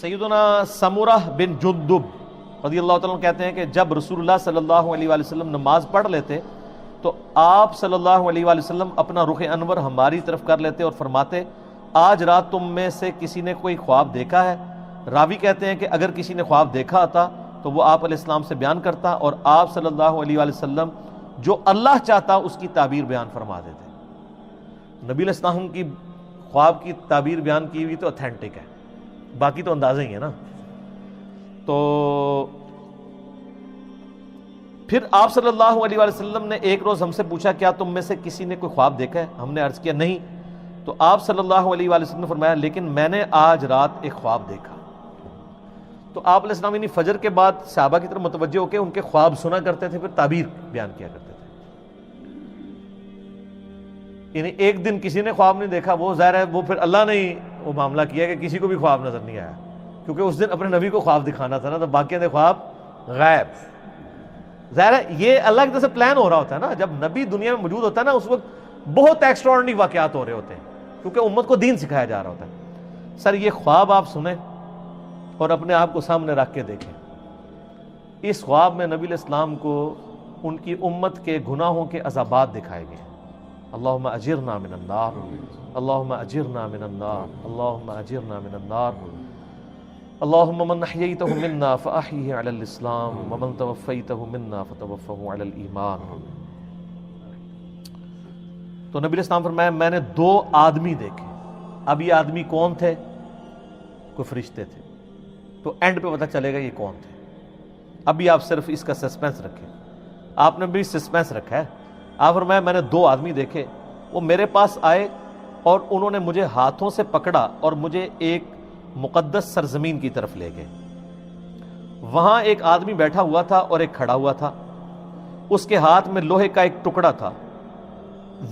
سیدنا سمرہ بن جندب رضی اللہ تعالیٰ عنہ کہتے ہیں کہ جب رسول اللہ صلی اللہ علیہ وآلہ وسلم نماز پڑھ لیتے تو آپ صلی اللہ علیہ وآلہ وسلم اپنا رخ انور ہماری طرف کر لیتے اور فرماتے آج رات تم میں سے کسی نے کوئی خواب دیکھا ہے؟ راوی کہتے ہیں کہ اگر کسی نے خواب دیکھا ہوتا تو وہ آپ علیہ السلام سے بیان کرتا اور آپ صلی اللہ علیہ وآلہ وسلم جو اللہ چاہتا اس کی تعبیر بیان فرما دیتے۔ نبی علیہ السلام کی خواب کی تعبیر بیان کی ہوئی تو اتھینٹک ہے، باقی تو اندازہ ہی ہے نا۔ تو پھر آپ صلی اللہ علیہ وآلہ وسلم نے ایک روز ہم سے پوچھا کیا تم میں سے کسی نے کوئی خواب دیکھا ہے؟ ہم نے عرض کیا نہیں، تو آپ صلی اللہ علیہ وآلہ وسلم نے فرمایا لیکن میں نے آج رات ایک خواب دیکھا۔ تو آپ علیہ السلام یعنی فجر کے بعد صحابہ کی طرف متوجہ ہو کے ان کے خواب سنا کرتے تھے، پھر تعبیر بیان کیا کرتے تھے۔ یعنی ایک دن کسی نے خواب نہیں دیکھا، وہ ظاہر ہے وہ پھر اللہ نے ہی وہ معاملہ کیا کہ کسی کو بھی خواب نظر نہیں آیا، کیونکہ اس دن اپنے نبی کو خواب دکھانا تھا نا، تو باقی نے خواب غائب۔ ظاہر ہے یہ اللہ کی طرف سے پلان ہو رہا ہوتا ہے نا، جب نبی دنیا میں موجود ہوتا ہے نا اس وقت بہت ایکسٹراڈنری واقعات ہو رہے ہوتے ہیں، کیونکہ امت کو دین سکھایا جا رہا ہوتا ہے۔ سر یہ خواب آپ سنیں اور اپنے آپ کو سامنے رکھ کے دیکھیں، اس خواب میں نبی علیہ السلام کو ان کی امت کے گناہوں کے عذابات دکھائے گئے۔ اللہم اجرنا من النار، اللہم اجرنا من النار، اللہم اجرنا من النار، اللہم من احییتہ منا فاحیہ علی الاسلام ومن توفیتہ منا فتوفہ علی الایمان۔ تو نبی علیہ السلام فرمایا میں نے دو آدمی دیکھے۔ اب یہ آدمی کون تھے؟ کوئی فرشتے تھے، تو اینڈ پہ پتہ چلے گا یہ کون تھے۔ ابھی آپ صرف اس کا سسپینس رکھیں، آپ نے بھی سسپینس رکھا ہے۔ آپ فرمایا میں نے دو آدمی دیکھے، وہ میرے پاس آئے اور انہوں نے مجھے ہاتھوں سے پکڑا اور مجھے ایک مقدس سرزمین کی طرف لے گئے۔ وہاں ایک آدمی بیٹھا ہوا تھا اور ایک کھڑا ہوا تھا، اس کے ہاتھ میں لوہے کا ایک ٹکڑا تھا،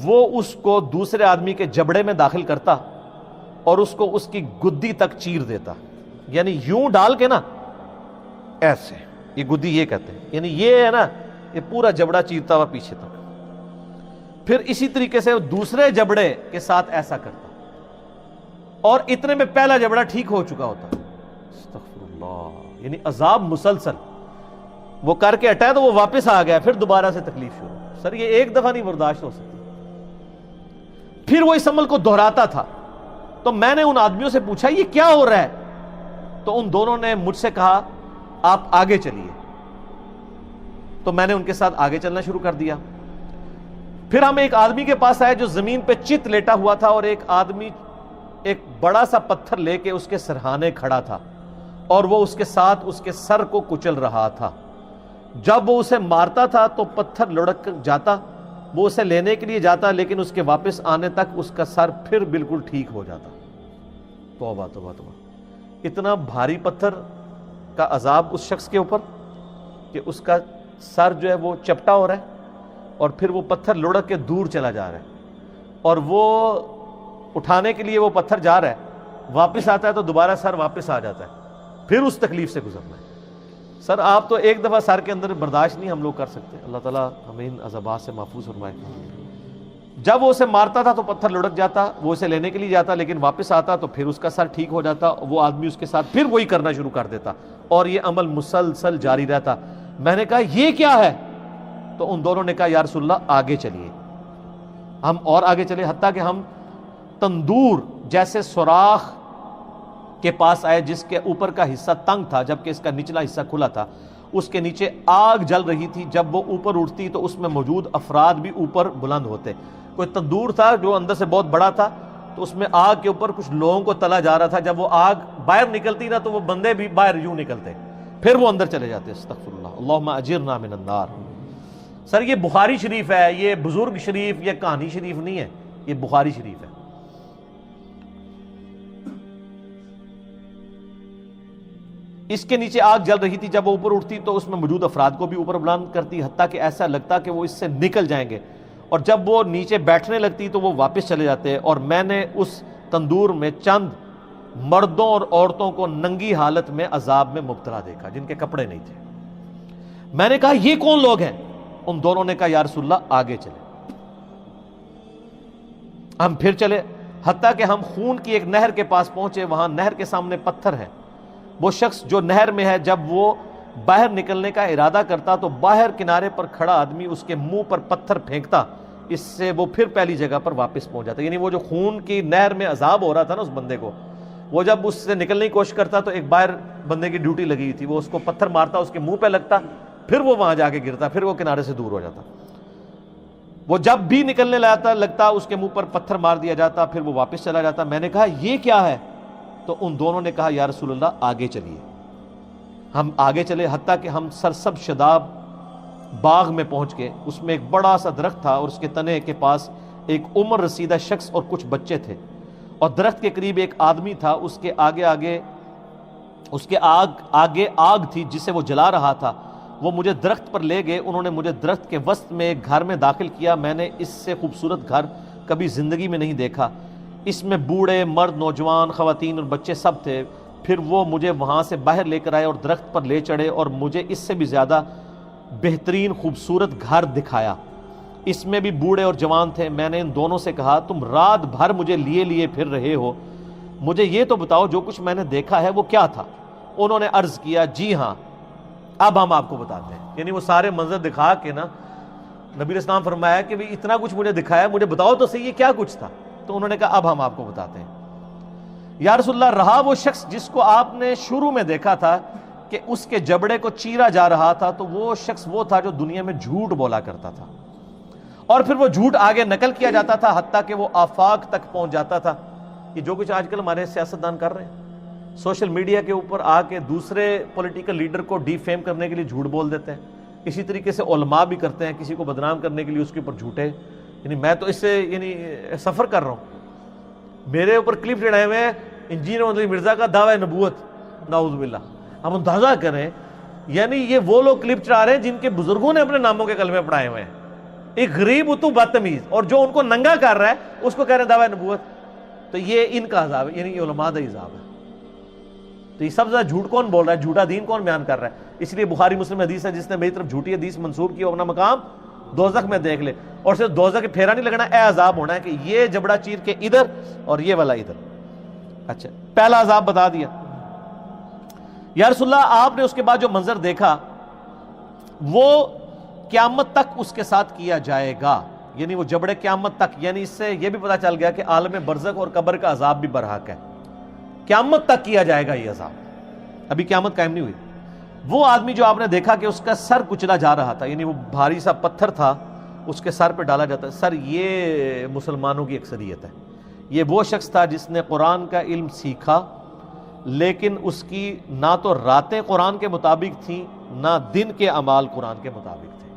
وہ اس کو دوسرے آدمی کے جبڑے میں داخل کرتا اور اس کو اس کی گدی تک چیر دیتا، یعنی یوں ڈال کے نا ایسے، یہ گدی یہ کہتے ہیں، یعنی یہ ہے نا یہ پورا جبڑا چیرتا ہوا پیچھے تک، پھر اسی طریقے سے دوسرے جبڑے کے ساتھ ایسا کرتا اور اتنے میں پہلا جبڑا ٹھیک ہو چکا ہوتا۔ استغفر اللہ، یعنی عذاب مسلسل، وہ کر کے ہٹایا تو وہ واپس آ گیا، پھر دوبارہ سے تکلیف شروع۔ سر یہ ایک دفعہ نہیں برداشت ہو سکتی، پھر وہ اس عمل کو دہراتا تھا۔ تو میں نے ان آدمیوں سے پوچھا یہ کیا ہو رہا ہے؟ تو ان دونوں نے مجھ سے کہا آپ آگے چلیے۔ تو میں نے ان کے ساتھ آگے چلنا شروع کر دیا۔ پھر ہم ایک آدمی کے پاس آئے جو زمین پہ چت لیٹا ہوا تھا اور ایک آدمی ایک بڑا سا پتھر لے کے اس کے سرہانے کھڑا تھا اور وہ اس کے ساتھ اس کے سر کو کچل رہا تھا۔ جب وہ اسے مارتا تھا تو پتھر لڑک جاتا، وہ اسے لینے کے لیے جاتا لیکن اس کے واپس آنے تک اس کا سر پھر بالکل ٹھیک ہو جاتا۔ توبہ توبہ توبہ، اتنا بھاری پتھر کا عذاب اس شخص کے اوپر کہ اس کا سر جو ہے وہ چپٹا ہو رہا ہے اور پھر وہ پتھر لڑک کے دور چلا جا رہا ہے، اور وہ اٹھانے کے لیے وہ پتھر جا رہا ہے، واپس آتا ہے تو دوبارہ سر واپس آ جاتا ہے، پھر اس تکلیف سے گزرنا ہے۔ سر آپ تو ایک دفعہ سر کے اندر برداشت نہیں ہم لوگ کر سکتے، اللہ تعالیٰ ہمیں ان عذابات سے محفوظ فرمائے۔ جب وہ اسے مارتا تھا تو پتھر لڑک جاتا، وہ اسے لینے کے لیے جاتا لیکن واپس آتا تو پھر اس کا سر ٹھیک ہو جاتا، وہ آدمی اس کے ساتھ پھر وہی کرنا شروع کر دیتا اور یہ عمل مسلسل جاری رہتا۔ میں نے کہا یہ کیا ہے؟ تو ان دونوں نے کہا یا رسول اللہ آگے چلیے۔ ہم اور آگے چلے، حتیٰ کہ ہم تندور جیسے سوراخ کے پاس آئے جس کے اوپر کا حصہ تنگ تھا جبکہ اس کا نچلا حصہ کھلا تھا، اس کے نیچے آگ جل رہی تھی۔ جب وہ اوپر اٹھتی تو اس میں موجود افراد بھی اوپر بلند ہوتے۔ کوئی تندور تھا جو اندر سے بہت بڑا تھا، تو اس میں آگ کے اوپر کچھ لوگوں کو تلا جا رہا تھا۔ جب وہ آگ باہر نکلتی نا تو وہ بندے بھی باہر یوں نکلتے، پھر وہ اندر چلے جاتے۔ استغفر اللہ، اللہم اجرنا من النار۔ سر یہ بخاری شریف ہے، یہ بزرگ شریف یا کہانی شریف نہیں ہے، یہ بخاری شریف ہے۔ اس کے نیچے آگ جل رہی تھی، جب وہ اوپر اٹھتی تو اس میں موجود افراد کو بھی اوپر بلند کرتی، حتیٰ کہ ایسا لگتا کہ وہ اس سے نکل جائیں گے، اور جب وہ نیچے بیٹھنے لگتی تو وہ واپس چلے جاتے۔ اور میں نے اس تندور میں چند مردوں اور عورتوں کو ننگی حالت میں عذاب میں مبتلا دیکھا جن کے کپڑے نہیں تھے۔ میں نے کہا یہ کون لوگ ہیں؟ ان دونوں نے کہا یا رسول اللہ آگے چلے۔ ہم پھر چلے، حتیٰ کہ ہم خون کی ایک نہر کے پاس پہنچے۔ وہاں نہر کے سامنے پتھر ہے وہ شخص جو نہر میں ہے جب وہ باہر نکلنے کا ارادہ کرتا تو باہر کنارے پر کھڑا آدمی اس کے منہ پر پتھر پھینکتا، اس سے وہ پھر پہلی جگہ پر واپس پہنچ جاتا. یعنی وہ جو خون کی نہر میں عذاب ہو رہا تھا نا اس بندے کو، وہ جب اس سے نکلنے کی کوشش کرتا تو ایک باہر بندے کی ڈیوٹی لگی ہوئی تھی، وہ اس کو پتھر مارتا، اس کے منہ پہ لگتا، پھر وہ وہاں جا کے گرتا، پھر وہ کنارے سے دور ہو جاتا. وہ جب بھی نکلنے لگتا اس کے منہ پر پتھر مار دیا جاتا، پھر وہ واپس چلا جاتا. میں نے کہا یہ کیا ہے؟ تو ان دونوں نے کہا یا رسول اللہ آگے چلیے. ہم آگے چلے، حتیٰ کہ ہم سرسب شداب باغ میں پہنچ گئے. اس میں ایک بڑا سا درخت تھا اور اس کے تنے کے پاس ایک عمر رسیدہ شخص اور کچھ بچے تھے، اور درخت کے قریب ایک آدمی تھا، اس کے آگے آگ تھی جسے وہ جلا رہا تھا. وہ مجھے درخت پر لے گئے، انہوں نے مجھے درخت کے وسط میں ایک گھر میں داخل کیا. میں نے اس سے خوبصورت گھر کبھی زندگی میں نہیں دیکھا. اس میں بوڑھے، مرد، نوجوان، خواتین اور بچے سب تھے. پھر وہ مجھے وہاں سے باہر لے کر آئے اور درخت پر لے چڑھے اور مجھے اس سے بھی زیادہ بہترین خوبصورت گھر دکھایا. اس میں بھی بوڑھے اور جوان تھے. میں نے ان دونوں سے کہا تم رات بھر مجھے لیے پھر رہے ہو، مجھے یہ تو بتاؤ جو کچھ میں نے دیکھا ہے وہ کیا تھا؟ انہوں نے عرض کیا جی ہاں اب ہم آپ کو بتاتے ہیں. یعنی وہ سارے منظر دکھا کے نا نبی علیہ السلام فرمایا کہ بھی اتنا کچھ مجھے دکھایا، مجھے بتاؤ تو صحیح یہ کیا کچھ تھا. تو انہوں نے کہا اب ہم آپ کو بتاتے ہیں. یا رسول اللہ رہا وہ شخص جس کو آپ نے شروع میں دیکھا تھا کہ اس کے جبڑے کو چیرا جا رہا تھا، تو وہ شخص وہ تھا جو دنیا میں جھوٹ بولا کرتا تھا اور پھر وہ جھوٹ آگے نقل کیا جاتا تھا حتیٰ کہ وہ آفاق تک پہنچ جاتا تھا. یہ جو کچھ آج کل ہمارے سیاستدان کر رہے ہیں، سوشل میڈیا کے اوپر آ کے دوسرے پولیٹیکل لیڈر کو ڈی فیم کرنے کے لیے جھوٹ بول دیتے ہیں. اسی طریقے سے علماء بھی کرتے ہیں، کسی کو بدنام کرنے کے لیے اس کے اوپر جھوٹے. یعنی میں تو اس سے سفر کر رہا ہوں، میرے اوپر کلپ چڑھائے ہوئے ہیں انجینئر محمد علی مرزا کا دعوی نبوت، نعوذ باللہ. ہم اندازہ کریں، یعنی یہ وہ لوگ کلپ چڑھا رہے ہیں جن کے بزرگوں نے اپنے ناموں کے کلمے پڑھائے ہوئے ہیں. ایک غریب اتو بدتمیز، اور جو ان کو ننگا کر رہا ہے اس کو کہہ رہے ہیں دعوی نبوت. تو یہ ان کا عذاب ہے، یعنی یہ علماء کا عذاب ہے. تو یہ سب سے زیادہ جھوٹ کون بول رہا ہے؟ جھوٹا دین کون بیان کر رہا ہے؟ اس لیے بخاری مسلم حدیث ہے جس نے میری طرف جھوٹی حدیث منسوب کی وہ اپنا مقام دوزخ میں دیکھ لے. اور صرف دوزخ کے پھیرا نہیں لگنا، اے عذاب ہونا ہے کہ یہ جبڑا چیر کے ادھر اور یہ والا ادھر. اچھا پہلا عذاب بتا دیا. یا رسول اللہ آپ نے اس کے بعد جو منظر دیکھا وہ قیامت تک اس کے ساتھ کیا جائے گا. یعنی وہ جبڑے قیامت تک، یعنی اس سے یہ بھی پتا چل گیا کہ عالم برزخ اور قبر کا عذاب بھی برحق ہے. قیامت تک کیا جائے گا یہ عذاب، ابھی قیامت قائم نہیں ہوئی. وہ آدمی جو آپ نے دیکھا کہ اس کا سر کچلا جا رہا تھا، یعنی وہ بھاری سا پتھر تھا اس کے سر پہ ڈالا جاتا ہے. سر یہ مسلمانوں کی اکثریت ہے. یہ وہ شخص تھا جس نے قرآن کا علم سیکھا لیکن اس کی نہ تو راتیں قرآن کے مطابق تھیں نہ دن کے اعمال قرآن کے مطابق تھے.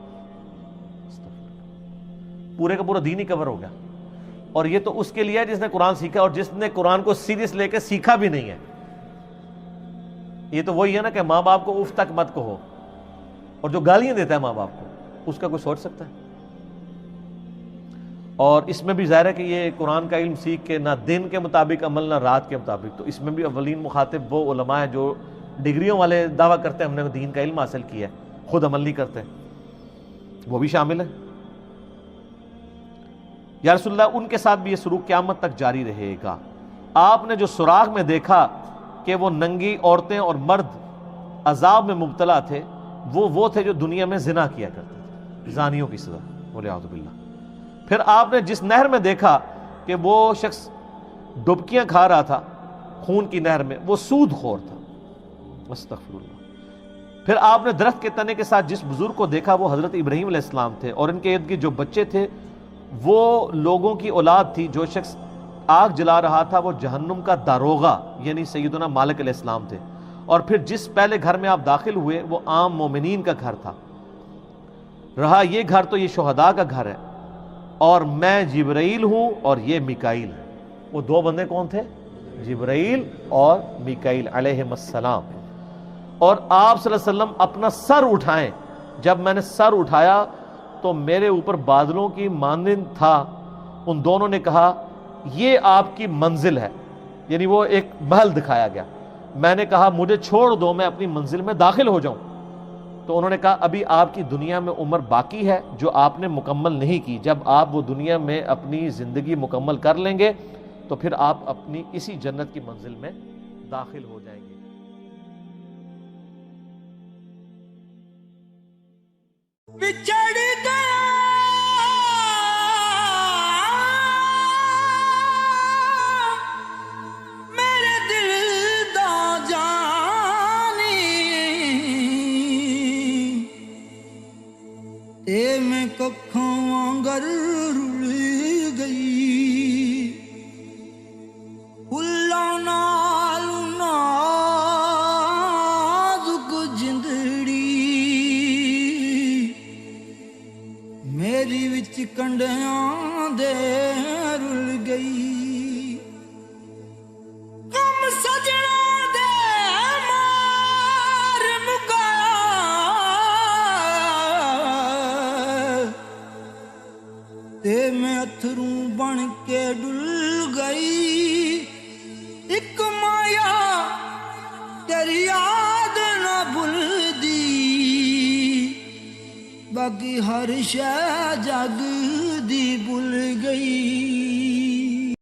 پورے کا پورا دین ہی کور ہو گیا. اور یہ تو اس کے لیے ہے جس نے قرآن سیکھا، اور جس نے قرآن کو سیریس لے کے سیکھا بھی نہیں ہے. یہ تو وہی ہے نا کہ ماں باپ کو اف تک مت کہو، اور جو گالیاں دیتا ہے ماں باپ کو اس کا کوئی سوچ سکتا ہے؟ اور اس میں بھی ظاہر ہے کہ یہ قرآن کا علم سیکھ کے نہ دن کے مطابق عمل نہ رات کے مطابق. تو اس میں بھی اولین مخاطب وہ علماء ہیں جو ڈگریوں والے دعویٰ کرتے ہیں ہم نے دین کا علم حاصل کیا ہے، خود عمل نہیں کرتے، وہ بھی شامل ہے. یا رسول اللہ ان کے ساتھ بھی یہ سلوک قیامت تک جاری رہے گا. آپ نے جو سراغ میں دیکھا کہ وہ ننگی عورتیں اور مرد عذاب میں مبتلا تھے، وہ تھے جو دنیا میں زنا کیا کرتے تھے، زانیوں کی سزا، والعیاذ باللہ. پھر آپ نے جس نہر میں دیکھا کہ وہ شخص ڈبکیاں کھا رہا تھا خون کی نہر میں، وہ سود خور تھا. استغفر اللہ. پھر آپ نے درخت کے تنے کے ساتھ جس بزرگ کو دیکھا وہ حضرت ابراہیم علیہ السلام تھے، اور ان کے ارد گرد جو بچے تھے وہ لوگوں کی اولاد تھی. جو شخص آگ جلا رہا تھا وہ جہنم کا داروغہ یعنی سیدنا مالک علیہ السلام تھے. اور پھر جس پہلے گھر میں آپ داخل ہوئے وہ عام مومنین کا گھر تھا. رہا یہ گھر تو یہ شہداء کا گھر ہے، اور میں جبرائیل ہوں اور یہ میکائیل ہے. وہ دو بندے کون تھے؟ جبرائیل اور میکائیل علیہم السلام. اور آپ صلی اللہ علیہ وسلم اپنا سر اٹھائیں. جب میں نے سر اٹھایا تو میرے اوپر بادلوں کی مانند تھا. ان دونوں نے کہا یہ آپ کی منزل ہے، یعنی وہ ایک محل دکھایا گیا. میں نے کہا مجھے چھوڑ دو، میں اپنی منزل میں داخل ہو جاؤں. تو انہوں نے کہا ابھی آپ کی دنیا میں عمر باقی ہے جو آپ نے مکمل نہیں کی. جب آپ وہ دنیا میں اپنی زندگی مکمل کر لیں گے تو پھر آپ اپنی اسی جنت کی منزل میں داخل ہو جائیں گے. ਕੱਖਾਂ ਵਾਂਗਰ ਰੁਲ ਗਈ ਫੁੱਲਾਂ ਨਾਲ ਨਾਜ਼ੁਕ ਜਿੰਦੜੀ ਮੇਰੀ ਵਿੱਚ ਕੰਡਿਆਂ ਦੇ ਰੁਲ ਗਈ ਕਮ ਸਜਣਾ ਦੇ ਮਾਰ ਮੁਕਾ ਤੇ ਮੈਂ ਅਥਰੂ ਬਣ ਕੇ ਡੁੱਲ ਗਈ ਇੱਕ ਮਾਇਆ ਤੇਰੀ ਯਾਦ ਨਾ ਭੁੱਲਦੀ ਬਾਕੀ ਹਰ ਸ਼ੈ ਜਗ ਦੀ ਭੁੱਲ ਗਈ